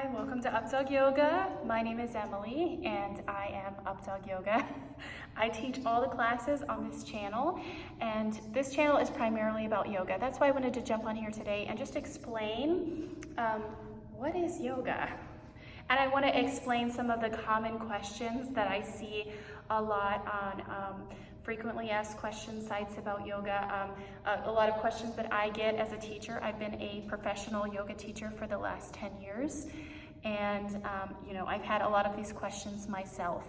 Hi, welcome to Updawg-Yoga. My name is Emily and I am Updawg-Yoga. I teach all the classes on this channel, and this channel is primarily about yoga. That's why I wanted to jump on here today and just explain what is yoga. And I want to explain some of the common questions that I see a lot on frequently asked question sites about yoga. A lot of questions that I get as a teacher. I've been a professional yoga teacher for the last 10 years. And I've had a lot of these questions myself.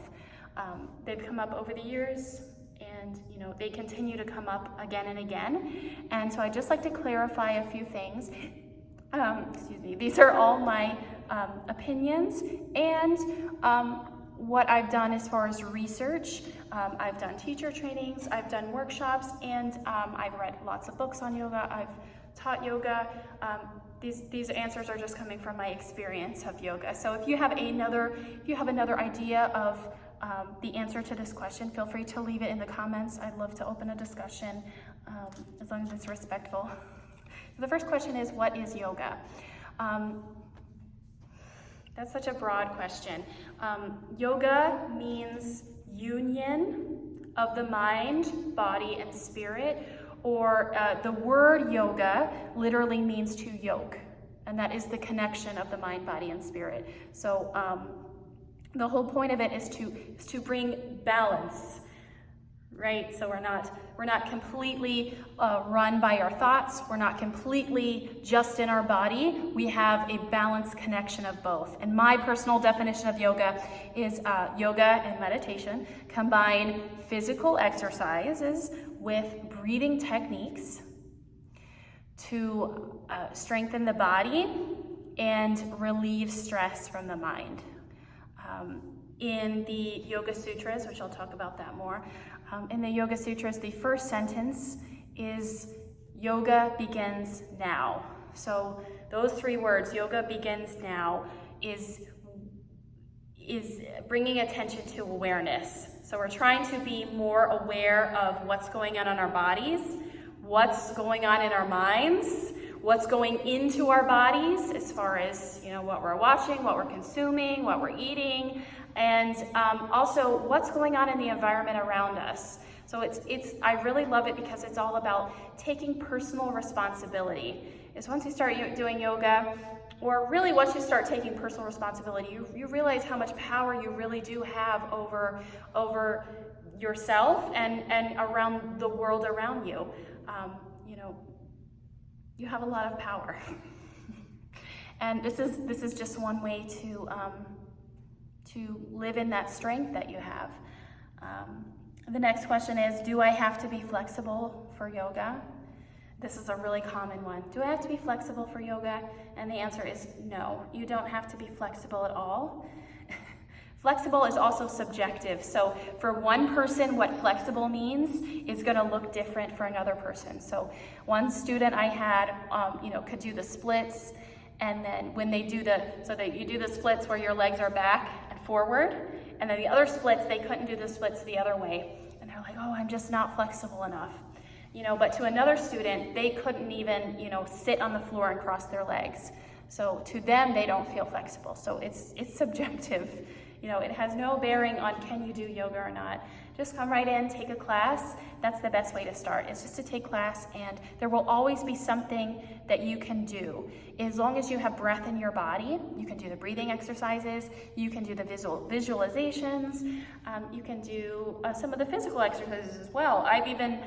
They've come up over the years, and they continue to come up again and again. And so I'd just like to clarify a few things. Excuse me, these are all my opinions and what I've done as far as research. I've done teacher trainings, I've done workshops, and I've read lots of books on yoga. I've taught yoga. These answers are just coming from my experience of yoga. So if you have another idea of the answer to this question, feel free to leave it in the comments. I'd love to open a discussion as long as it's respectful. So the first question is, what is yoga? That's such a broad question. Yoga means union of the mind, body, and spirit, or the word yoga literally means to yoke, and that is the connection of the mind, body, and spirit. So the whole point of it is to bring balance, right? So we're not completely run by our thoughts. We're not completely just in our body. We have a balanced connection of both. And my personal definition of yoga is yoga and meditation combine physical exercises with breathing techniques to strengthen the body and relieve stress from the mind. In the Yoga Sutras, which I'll talk about that more, in the Yoga Sutras, the first sentence is yoga begins now. So those three words, yoga begins now, is bringing attention to awareness. So we're trying to be more aware of what's going on in our bodies, what's going on in our minds, what's going into our bodies as far as what we're watching, what we're consuming, what we're eating, and also what's going on in the environment around us. So I really love it because it's all about taking personal responsibility. Is once you start doing yoga, or really once you start taking personal responsibility, you realize how much power you really do have over yourself and around the world around you. You have a lot of power. And this is just one way to live in that strength that you have. The next question is, do I have to be flexible for yoga? This is a really common one. Do I have to be flexible for yoga? And the answer is no, you don't have to be flexible at all. Flexible is also subjective. So for one person, what flexible means is going to look different for another person. So one student I had, could do the splits, and then when they do you do the splits where your legs are back and forward, and then the other splits, they couldn't do the splits the other way. And they're like, oh, I'm just not flexible enough. But to another student, they couldn't even, sit on the floor and cross their legs. So to them, they don't feel flexible. So it's subjective. It has no bearing on can you do yoga or not. Just come right in, take a class. That's the best way to start, is just to take class, and there will always be something that you can do. As long as you have breath in your body, you can do the breathing exercises, you can do the visualizations, you can do some of the physical exercises as well. I've even,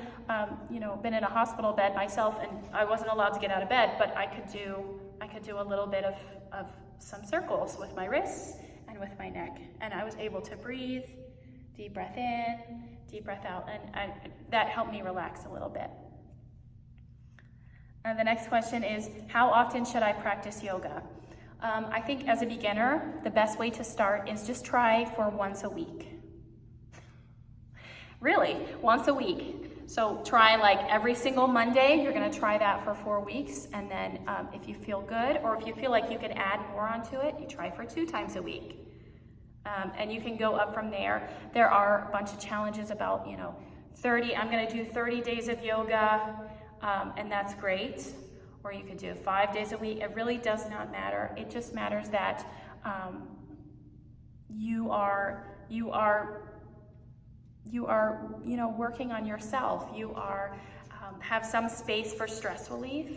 been in a hospital bed myself, and I wasn't allowed to get out of bed, but I could do a little bit of some circles with my wrists and with my neck, and I was able to breathe, deep breath in, deep breath out, and that helped me relax a little bit. And the next question is, how often should I practice yoga? I think as a beginner, the best way to start is just try for once a week. Really, once a week. So try like every single Monday. You're going to try that for 4 weeks, and then if you feel good, or if you feel like you can add more onto it, you try for 2 times a week. And you can go up from there. There are a bunch of challenges about, I'm going to do 30 days of yoga, and that's great. or you could do 5 days a week. It really does not matter. It just matters that you are working on yourself. You are have some space for stress relief.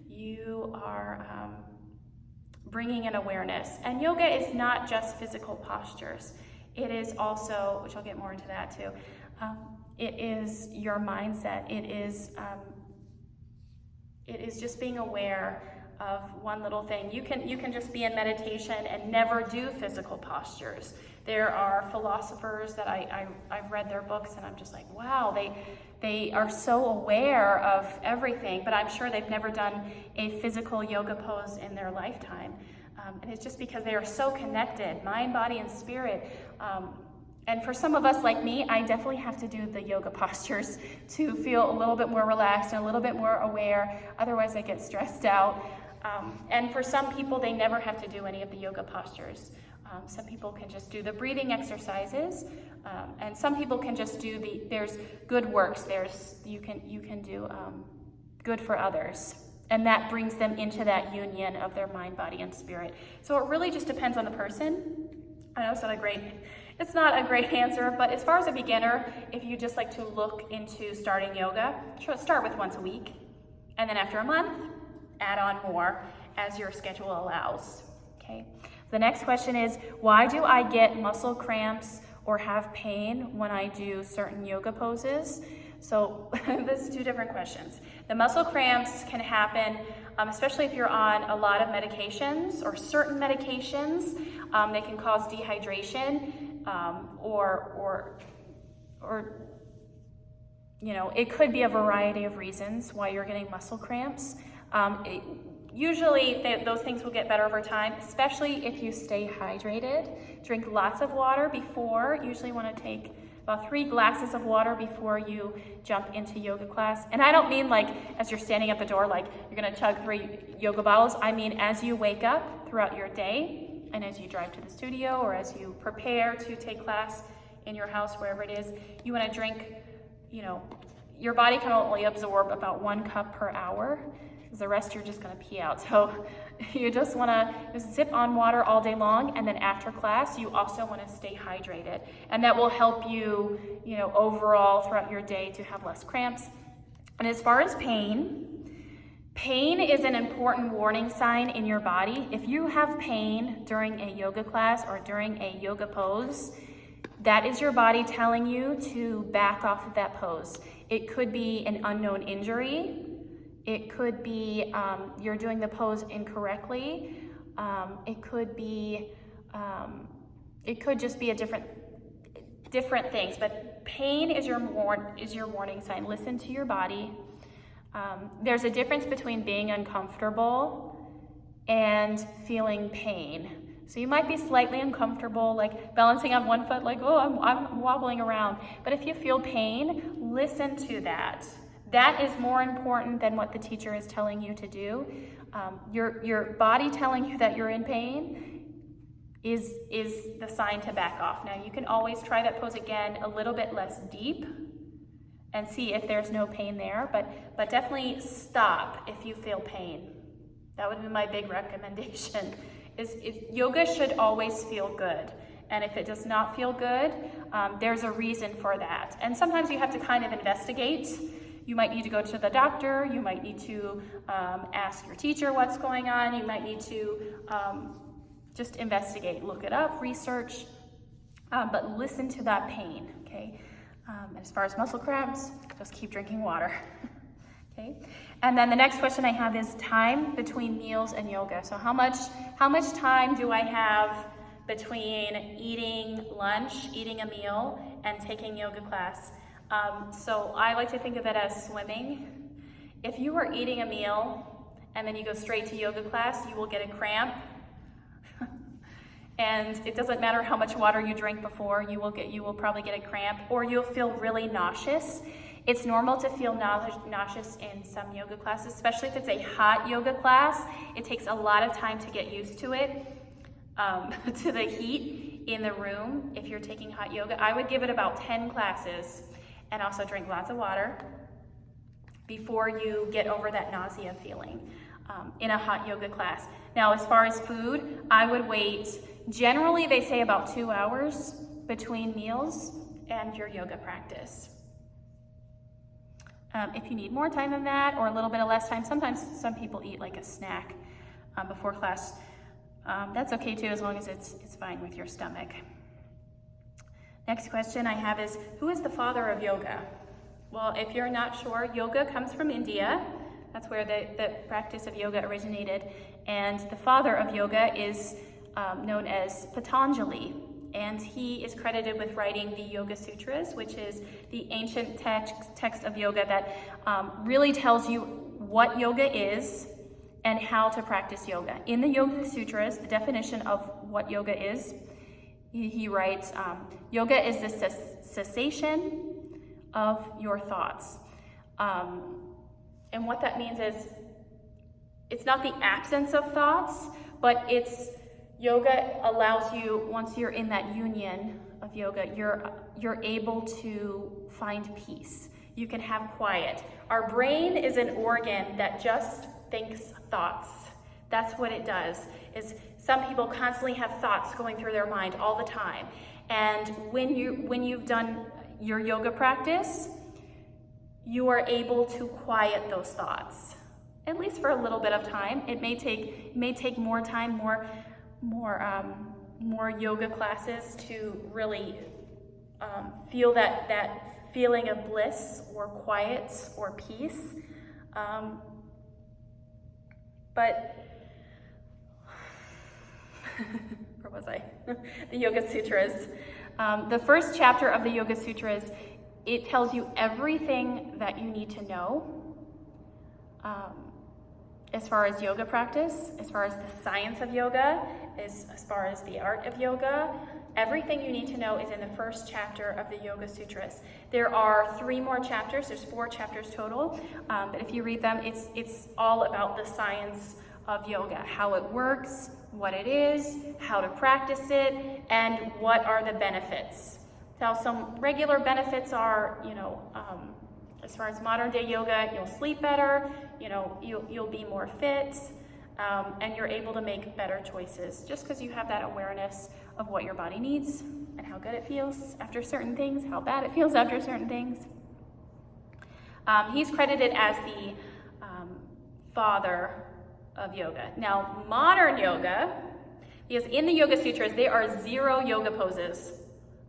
You are bringing in awareness. And yoga is not just physical postures. It is also, which I'll get more into that too, it is your mindset. It is just being aware of one little thing. You can just be in meditation and never do physical postures. There are philosophers that I've read their books and I'm just like, wow, they are so aware of everything, but I'm sure they've never done a physical yoga pose in their lifetime. And it's just because they are so connected, mind, body, and spirit. And for some of us like me, I definitely have to do the yoga postures to feel a little bit more relaxed and a little bit more aware. Otherwise, I get stressed out. And for some people, they never have to do any of the yoga postures. Some people can just do the breathing exercises, and some people can just do there's good works. You can do good for others, and that brings them into that union of their mind, body, and spirit. So it really just depends on the person. I know it's not a great answer, but as far as a beginner, if you just like to look into starting yoga, start with once a week, and then after a month, add on more as your schedule allows. Okay. The next question is, why do I get muscle cramps or have pain when I do certain yoga poses? So there's two different questions. The muscle cramps can happen, especially if you're on a lot of medications or certain medications. They can cause dehydration, or it could be a variety of reasons why you're getting muscle cramps. Usually those things will get better over time, especially if you stay hydrated. Drink lots of water before. Usually you want to take about 3 glasses of water before you jump into yoga class. And I don't mean like as you're standing at the door, like you're going to chug 3 yoga bottles. I mean as you wake up throughout your day and as you drive to the studio or as you prepare to take class in your house, wherever it is, you want to drink, your body can only absorb about 1 cup per hour. The rest you're just going to pee out. So you just want to just sip on water all day long, and then after class you also want to stay hydrated, and that will help you, overall throughout your day to have less cramps. And as far as pain is an important warning sign in your body. If you have pain during a yoga class or during a yoga pose, that is your body telling you to back off of that pose. It could be an unknown injury. It could be you're doing the pose incorrectly. It could just be a different things. But pain is your warning sign. Listen to your body. There's a difference between being uncomfortable and feeling pain. So you might be slightly uncomfortable, like balancing on one foot, like, oh, I'm wobbling around. But if you feel pain, listen to that. That is more important than what the teacher is telling you to do. Your body telling you that you're in pain is the sign to back off. Now, you can always try that pose again a little bit less deep and see if there's no pain there, but definitely stop if you feel pain. That would be my big recommendation. Is yoga should always feel good. And if it does not feel good, there's a reason for that. And sometimes you have to kind of investigate. You might need to go to the doctor. You might need to ask your teacher what's going on. You might need to just investigate, look it up, research, but listen to that pain, okay? As far as muscle cramps, just keep drinking water, okay? And then the next question I have is time between meals and yoga. So how much time do I have between eating lunch, eating a meal, and taking yoga class? So I like to think of it as swimming. If you are eating a meal and then you go straight to yoga class, you will get a cramp. And it doesn't matter how much water you drink before, you will probably get a cramp, or you'll feel really nauseous. It's normal to feel nauseous in some yoga classes, especially if it's a hot yoga class. It takes a lot of time to get used to it, to the heat in the room. If you're taking hot yoga, I would give it about 10 classes. And also drink lots of water before you get over that nausea feeling. in a hot yoga class. Now, as far as food, I would wait, generally they say about 2 hours between meals and your yoga practice. If you need more time than that or a little bit of less time, sometimes some people eat like a snack before class. That's okay too, as long as it's fine with your stomach. Next question I have is, who is the father of yoga? Well, if you're not sure, yoga comes from India. That's where the practice of yoga originated. And the father of yoga is known as Patanjali. And he is credited with writing the Yoga Sutras, which is the ancient text of yoga that really tells you what yoga is and how to practice yoga. In the Yoga Sutras, the definition of what yoga is, he writes, yoga is the cessation of your thoughts. And what that means is, it's not the absence of thoughts, but yoga allows you, once you're in that union of yoga, you're able to find peace. You can have quiet. Our brain is an organ that just thinks thoughts. That's what it does. Is some people constantly have thoughts going through their mind all the time. And when you've done your yoga practice, you are able to quiet those thoughts, at least for a little bit of time. It may take more time, more yoga classes to really feel that feeling of bliss or quiet or peace. But where was I? The Yoga Sutras. The first chapter of the Yoga Sutras, it tells you everything that you need to know as far as yoga practice, as far as the science of yoga, as far as the art of yoga. Everything you need to know is in the first chapter of the Yoga Sutras. There are 3 more chapters. There's 4 chapters total. But if you read them, it's all about the science of yoga, how it works, what it is, how to practice it, and what are the benefits. Now, some regular benefits are, as far as modern day yoga, you'll sleep better, you'll be more fit, and you're able to make better choices just because you have that awareness of what your body needs and how good it feels after certain things, how bad it feels after certain things. He's credited as the father of yoga. Now, modern yoga, because in the Yoga Sutras, there are 0 yoga poses.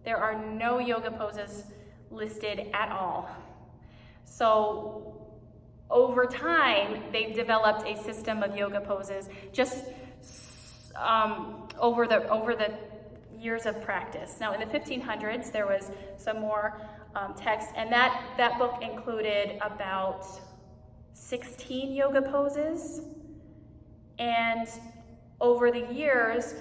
There are no yoga poses listed at all. So over time, they've developed a system of yoga poses just over the years of practice. Now, in the 1500s, there was some more text, and that book included about 16 yoga poses. And over the years,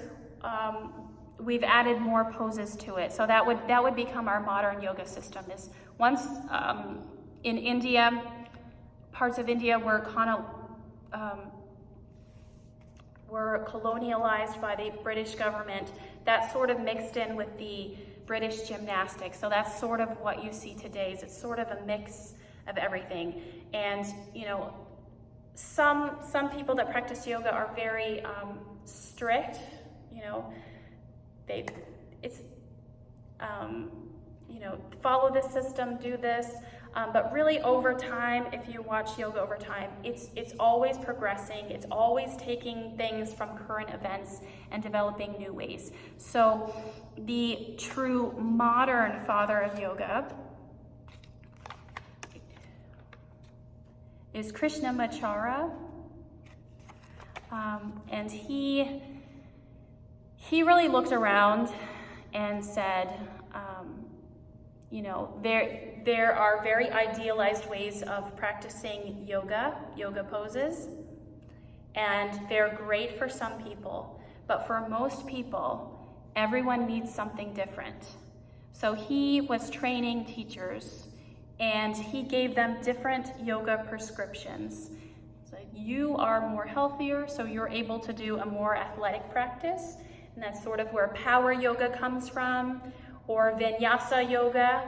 we've added more poses to it. So that would become our modern yoga system. Is once in India, parts of India were colonialized by the British government. That sort of mixed in with the British gymnastics. So that's sort of what you see today. It's sort of a mix of everything. And some people that practice yoga are very strict. Follow this system, do this. But really over time, if you watch yoga over time, it's always progressing. It's always taking things from current events and developing new ways. So the true modern father of yoga is Krishnamacharya. And he really looked around and said, there are very idealized ways of practicing yoga poses, and they're great for some people, but for most people, everyone needs something different. So he was training teachers, and he gave them different yoga prescriptions. So you are more healthier, so you're able to do a more athletic practice, and that's sort of where power yoga comes from, or vinyasa yoga.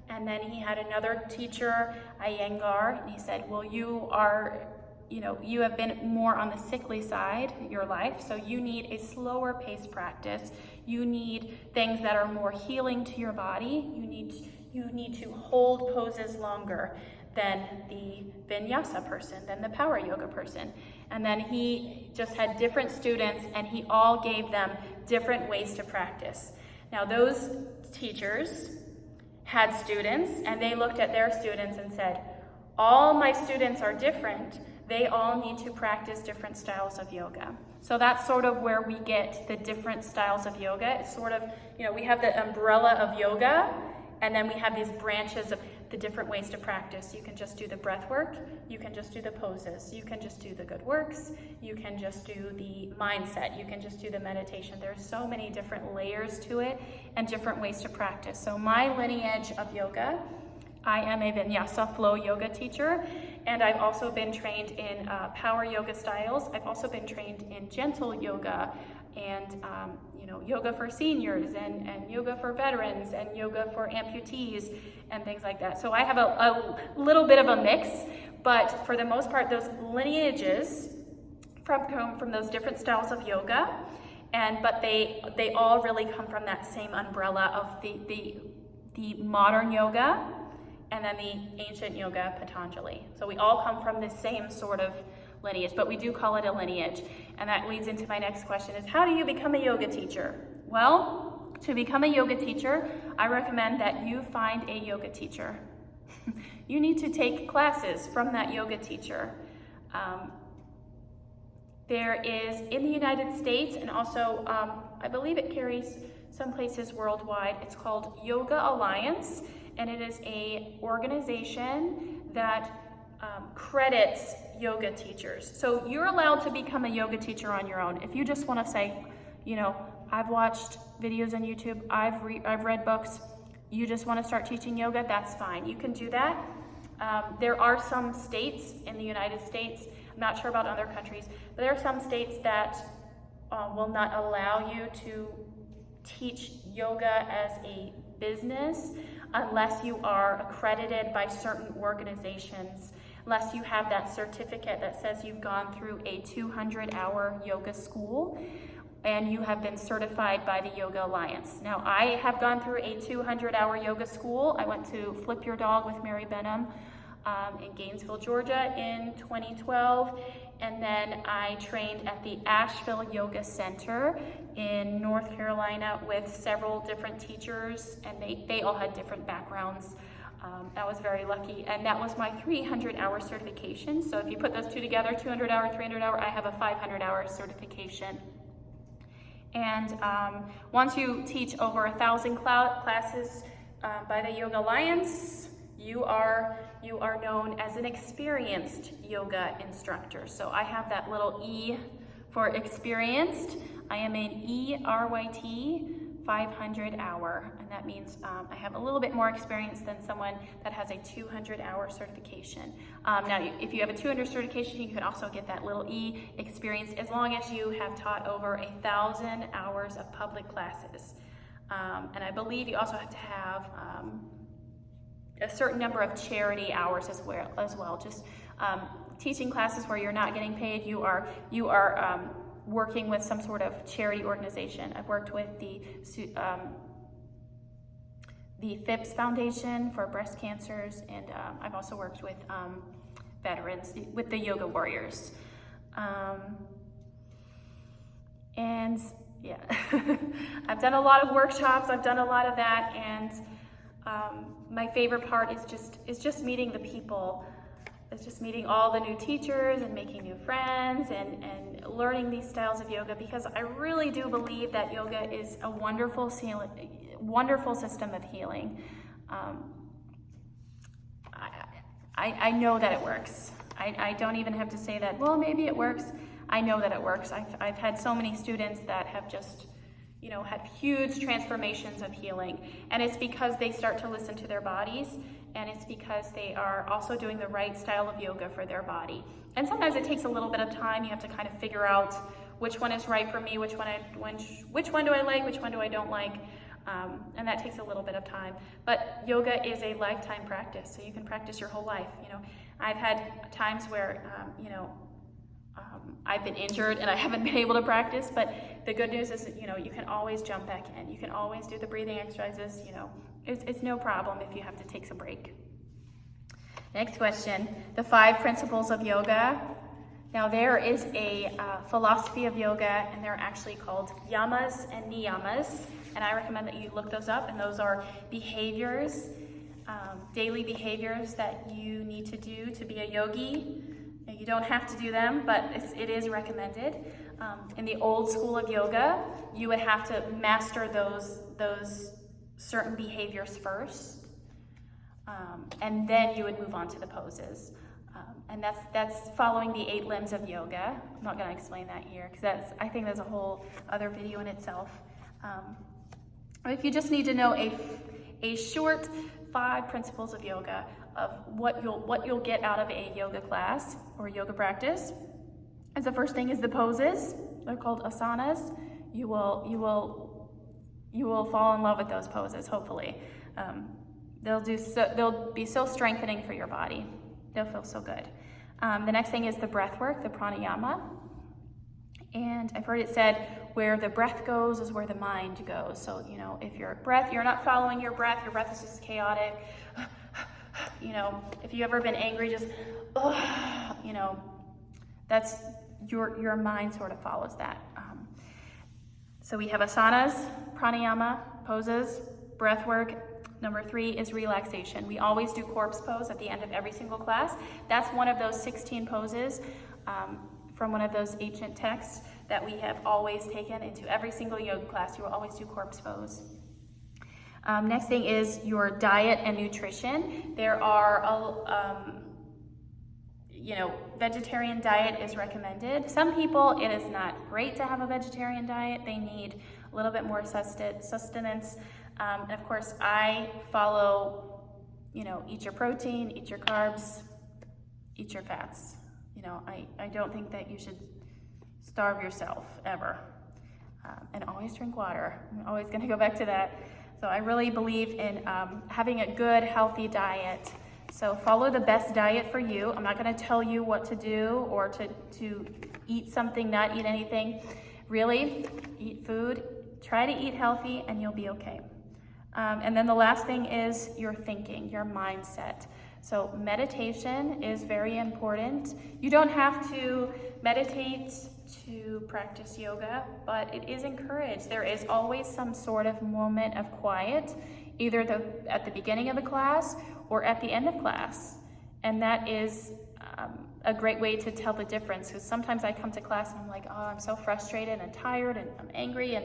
And then he had another teacher, Iyengar, and he said, well, you are you have been more on the sickly side your life, so you need a slower paced practice. You need things that are more healing to your body. You need to hold poses longer than the vinyasa person, than the power yoga person. And then he just had different students, and he all gave them different ways to practice. Now those teachers had students, and they looked at their students and said, all my students are different. They all need to practice different styles of yoga. So that's sort of where we get the different styles of yoga. It's sort of, we have the umbrella of yoga, and then we have these branches of the different ways to practice. You can just do the breath work, you can just do the poses, you can just do the good works, you can just do the mindset, you can just do the meditation. There's so many different layers to it and different ways to practice. So my lineage of yoga, I am a vinyasa flow yoga teacher, and I've also been trained in power yoga styles. I've also been trained in gentle yoga and yoga for seniors and yoga for veterans and yoga for amputees and things like that. So I have a little bit of a mix, but for the most part, those lineages from those different styles of yoga, but they all really come from that same umbrella of the modern yoga and then the ancient yoga, Patanjali. So we all come from the same sort of lineage, but we do call it a lineage. And that leads into my next question is, how do you become a yoga teacher? Well, to become a yoga teacher, I recommend that you find a yoga teacher. You need to take classes from that yoga teacher. There is, in the United States, and also I believe it carries some places worldwide, it's called Yoga Alliance, and it is a organization that credits yoga teachers. So you're allowed to become a yoga teacher on your own. If you just want to say, I've watched videos on YouTube, I've read books, you just want to start teaching yoga, that's fine. You can do that. There are some states in the United States, I'm not sure about other countries, but there are some states that will not allow you to teach yoga as a business unless you are accredited by certain organizations, unless you have that certificate that says you've gone through a 200-hour yoga school and you have been certified by the Yoga Alliance. Now, I have gone through a 200-hour yoga school. I went to Flip Your Dog with Mary Benham in Gainesville, Georgia in 2012. And then I trained at the Asheville Yoga Center in North Carolina with several different teachers, and they all had different backgrounds. I was very lucky, and that was my 300-hour certification. So if you put those two together, 200-hour, 300-hour, I have a 500-hour certification. And once you teach over 1,000 classes by the Yoga Alliance, you are known as an experienced yoga instructor. So I have that little E for experienced. I am an ERYT 500 hour, and that means I have a little bit more experience than someone that has a 200-hour certification. Now, if you have a 200 certification, you can also get that little E experience as long as you have taught over 1,000 hours of public classes. And I believe you also have to have a certain number of charity hours as well. Just teaching classes where you're not getting paid, you are working with some sort of charity organization. I've worked with the FIPS Foundation for breast cancers, and I've also worked with veterans, with the Yoga Warriors. And yeah, I've done a lot of workshops, I've done a lot of that, and my favorite part is just meeting the people. It's just meeting all the new teachers and making new friends and learning these styles of yoga, because I really do believe that yoga is a wonderful system of healing. I know that it works. I don't even have to say that, well, maybe it works. I know that it works. I've had so many students that have just had huge transformations of healing, and it's because they start to listen to their bodies, and it's because they are also doing the right style of yoga for their body. And sometimes it takes a little bit of time. You have to kind of figure out which one is right for me, which one do I like, which one do I don't like, and that takes a little bit of time. But yoga is a lifetime practice, so you can practice your whole life. I've had times where, I've been injured and I haven't been able to practice, but the good news is that, you can always jump back in. You can always do the breathing exercises, it's no problem if you have to take some break. Next question, the 5 principles of yoga. Now there is a philosophy of yoga, and they're actually called yamas and niyamas, and I recommend that you look those up, and those are behaviors, daily behaviors that you need to do to be a yogi. You don't have to do them, but it is recommended. In the old school of yoga, you would have to master those certain behaviors first, and then you would move on to the poses. And that's following the 8 limbs of yoga. I'm not going to explain that here because I think that's a whole other video in itself. If you just need to know a short 5 principles of yoga, of what you'll get out of a yoga class or yoga practice. And the first thing is the poses. They're called asanas. You will fall in love with those poses, hopefully. They'll be so strengthening for your body. They'll feel so good. The next thing is the breath work, the pranayama. And I've heard it said, where the breath goes is where the mind goes. So, if you're not following your breath is just chaotic. If you've ever been angry, just, that's your mind sort of follows that. So we have asanas, pranayama, poses, breath work. Number 3 is relaxation. We always do corpse pose at the end of every single class. That's one of those 16 poses from one of those ancient texts that we have always taken into every single yoga class. You will always do corpse pose. Next thing is your diet and nutrition. There are, vegetarian diet is recommended. Some people, it is not great to have a vegetarian diet. They need a little bit more sustenance. And of course, I follow, eat your protein, eat your carbs, eat your fats. I don't think that you should starve yourself ever. And always drink water. I'm always going to go back to that. So I really believe in having a good, healthy diet. So follow the best diet for you. I'm not going to tell you what to do or to eat something, not eat anything. Really, eat food. Try to eat healthy and you'll be okay. And then the last thing is your thinking, your mindset. So meditation is very important. You don't have to meditate to practice yoga, but it is encouraged. There is always some sort of moment of quiet, either at the beginning of the class or at the end of class. And that is a great way to tell the difference, because sometimes I come to class and I'm like, oh, I'm so frustrated and tired and I'm angry.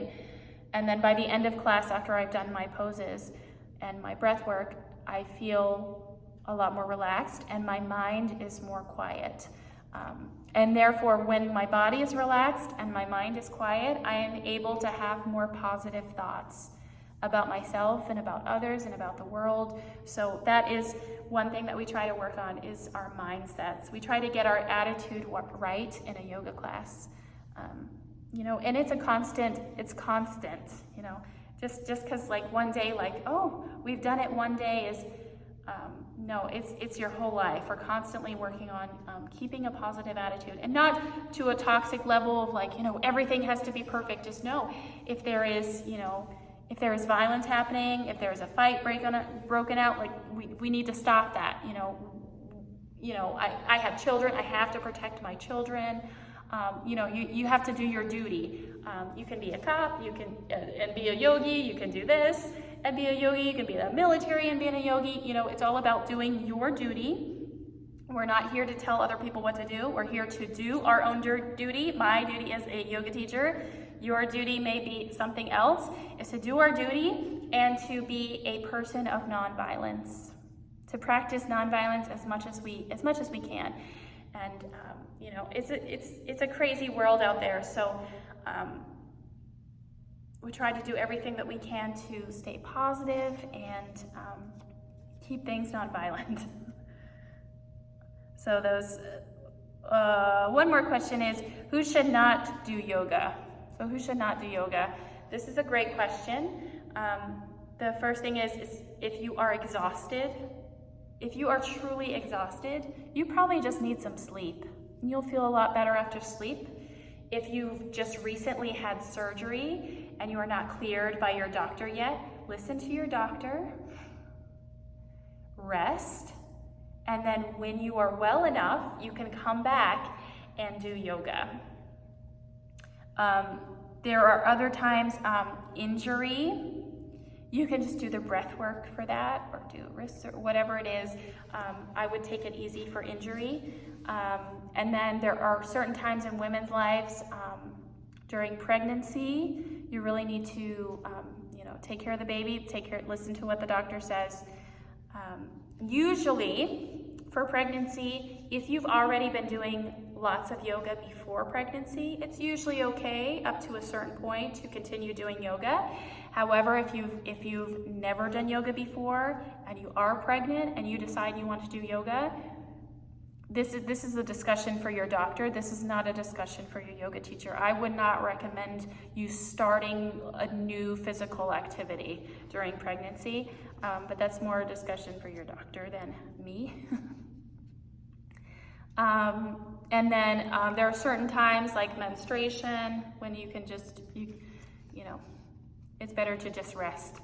And then by the end of class, after I've done my poses and my breath work, I feel a lot more relaxed and my mind is more quiet. And therefore, when my body is relaxed and my mind is quiet, I am able to have more positive thoughts about myself and about others and about the world. So that is one thing that we try to work on, is our mindsets. We try to get our attitude right in a yoga class. And it's constant, just because like one day, like, oh, we've done it one day is, no, it's your whole life. We're constantly working on keeping a positive attitude, and not to a toxic level of like, everything has to be perfect. Just know if there is violence happening, if there is a fight broken out, like we need to stop that. I have children. I have to protect my children. You have to do your duty. You can be a cop, you can and be a yogi, you can do this and be a yogi, you can be the military and be a yogi. It's all about doing your duty. We're not here to tell other people what to do. We're here to do our own duty. My duty as a yoga teacher, your duty may be something else, is to do our duty and to be a person of nonviolence, to practice nonviolence as much as we can. And it's a crazy world out there, so we try to do everything that we can to stay positive and keep things nonviolent. So one more question is, who should not do yoga? So who should not do yoga? This is a great question. The first thing is if you are exhausted if you are truly exhausted, you probably just need some sleep. You'll feel a lot better after sleep. If you've just recently had surgery and you are not cleared by your doctor yet, listen to your doctor, rest, and then when you are well enough, you can come back and do yoga. There are other times, injury, you can just do the breath work for that, or do wrists, or whatever it is. I would take it easy for injury. And then there are certain times in women's lives, during pregnancy, you really need to, take care of the baby, listen to what the doctor says. Usually, for pregnancy, if you've already been doing lots of yoga before pregnancy, it's usually okay up to a certain point to continue doing yoga. However, if you've never done yoga before and you are pregnant and you decide you want to do yoga, this is a discussion for your doctor. This is not a discussion for your yoga teacher. I would not recommend you starting a new physical activity during pregnancy, but that's more a discussion for your doctor than me. And then there are certain times like menstruation when you can just, it's better to just rest.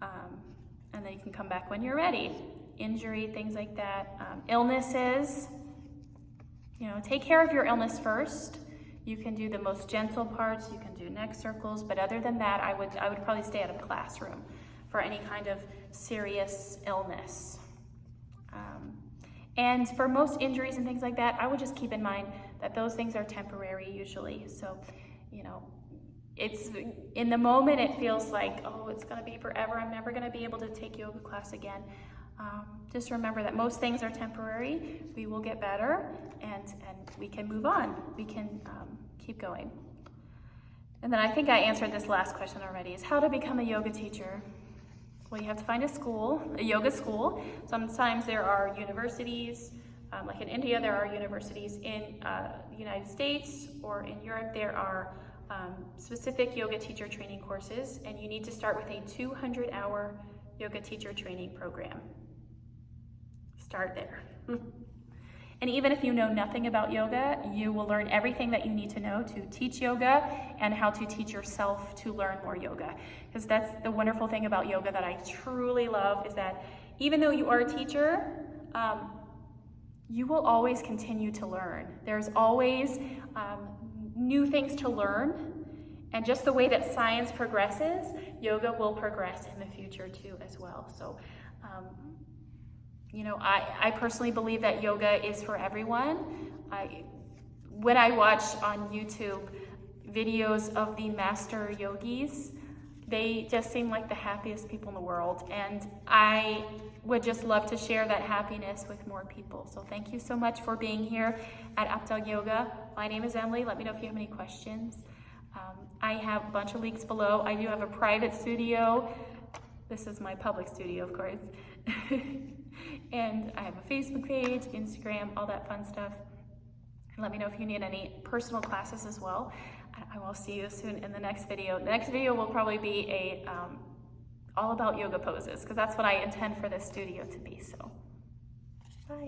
And then you can come back when you're ready. Injury, things like that. Illnesses, take care of your illness first. You can do the most gentle parts, you can do neck circles, but other than that, I would probably stay out of the classroom for any kind of serious illness. And for most injuries and things like that, I would just keep in mind that those things are temporary usually. So, it's in the moment it feels like, oh, it's gonna be forever. I'm never gonna be able to take yoga class again. Just remember that most things are temporary. We will get better and we can move on. We can keep going. And then I think I answered this last question already, is how to become a yoga teacher. Well, you have to find a yoga school. Sometimes there are universities, like in India, there are universities. In the United States or in Europe, there are specific yoga teacher training courses, and you need to start with a 200-hour yoga teacher training program. Start there. And even if you know nothing about yoga, you will learn everything that you need to know to teach yoga and how to teach yourself to learn more yoga. Because that's the wonderful thing about yoga that I truly love, is that even though you are a teacher, you will always continue to learn. There's always new things to learn. And just the way that science progresses, yoga will progress in the future too as well. So, I personally believe that yoga is for everyone. When I watch on YouTube videos of the master yogis, they just seem like the happiest people in the world. And I would just love to share that happiness with more people. So thank you so much for being here at Updawg-Yoga. My name is Emily. Let me know if you have any questions. I have a bunch of links below. I do have a private studio. This is my public studio, of course. And I have a Facebook page, Instagram, all that fun stuff. And let me know if you need any personal classes as well. I will see you soon in the next video. The next video will probably be all about yoga poses, because that's what I intend for this studio to be. So, bye.